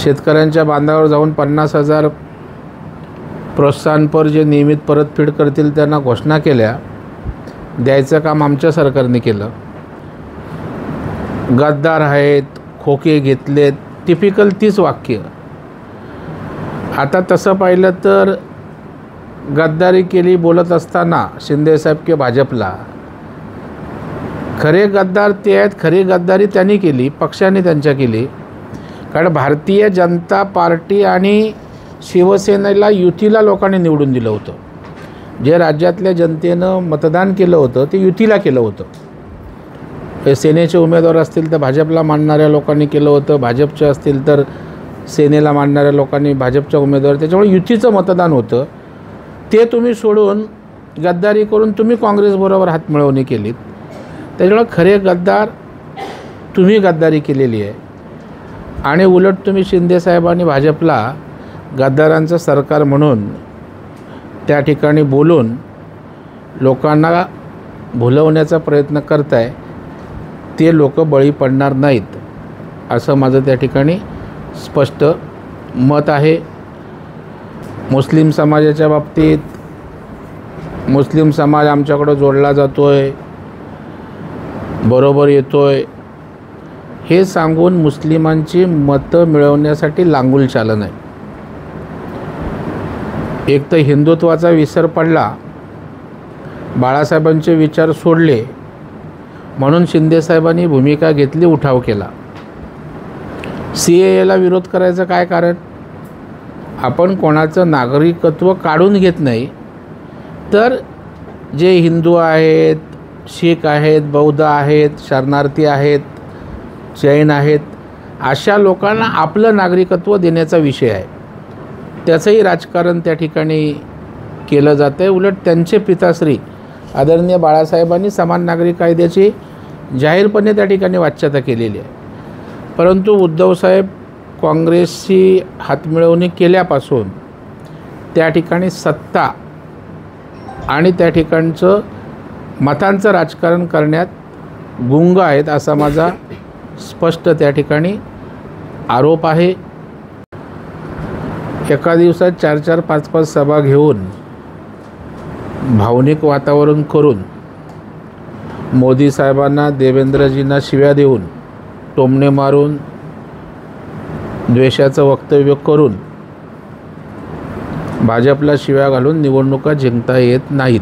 शेतकऱ्यांच्या बांधावर जाऊन 50,000 प्रोत्साहनपर जे नियमित परतफेड करतील त्यांना घोषणा केल्या, द्यायचं काम आमच्या सरकारने केलं. गद्दार आहेत, खोके घेतलेत, टिपिकल 30 वाक्य. आता तसं पाहिलं तर गद्दारी केली बोलत असताना शिंदेसाहेब किंवा भाजपला, खरे गद्दार ते आहेत, खरी गद्दारी त्यांनी केली, पक्षाने त्यांच्या केली. कारण भारतीय जनता पार्टी आणि शिवसेनेला युतीला लोकांनी निवडून दिलं होतं. जे राज्यातल्या जनतेनं मतदान केलं होतं ते युतीला केलं होतं. हे सेनेचे उमेदवार असतील तर भाजपला मानणाऱ्या लोकांनी केलं होतं, भाजपचे असतील तर सेनेला मानणाऱ्या लोकांनी भाजपच्या उमेदवार, त्याच्यामुळे युतीचं मतदान होतं. ते तुम्ही सोडून गद्दारी करून तुम्ही काँग्रेसबरोबर हातमिळवणी केलीत. त्याच्यामुळे खरे गद्दार तुम्ही गद्दारी केलेली आहे. आणि उलट तुम्ही शिंदेसाहेबांनी भाजपला गद्दारांचं सरकार म्हणून त्या ठिकाणी बोलून लोकांना भुलवण्याचा प्रयत्न करताय. ते लोक बळी पडणार नाहीत असं माझं त्या ठिकाणी स्पष्ट मत आहे. मुस्लिम समाजाच्या बाबतीत मुस्लिम समाज आमच्याकडं जोडला जातो आहे, बरोबर येतो आहे, हे सांगून मुस्लिमांची मतं मिळवण्यासाठी लांगुल चालन आहे. एक तर हिंदुत्वाचा विसर पडला, बाळासाहेबांचे विचार सोडले म्हणून शिंदेसाहेबांनी भूमिका घेतली, उठाव केला. CAAला विरोध करायचं काय कारण? आपण कोणाचं नागरिकत्व काढून घेत नाही, तर जे हिंदू आहेत, शीख आहेत, बौद्ध आहेत, शरणार्थी आहेत, जैन आहेत, अशा लोकांना आपलं नागरिकत्व देण्याचा विषय आहे. त्याचंही राजकारण त्या ठिकाणी केलं जातं आहे. उलट त्यांचे पिताश्री आदरणीय बाळासाहेबांनी समान नागरिक कायद्याची जाहीरपणे त्या ठिकाणी वाच्यता केलेली आहे. परंतु उद्धवसाहेब काँग्रेसशी हातमिळवणी केल्यापासून त्या ठिकाणी सत्ता आणि त्या ठिकाणचं मतांचं राजकारण करण्यात गुंग आहेत असा माझा स्पष्ट त्या ठिकाणी आरोप आहे. एका दिवसात 4-4, 5-5 सभा घेऊन भावनिक वातावरण करून मोदी साहेबांना, देवेंद्रजींना शिव्या देऊन, टोमणे मारून, द्वेषाचं वक्तव्य करून भाजपला शिव्या घालून निवडणुका जिंकता येत नाहीत.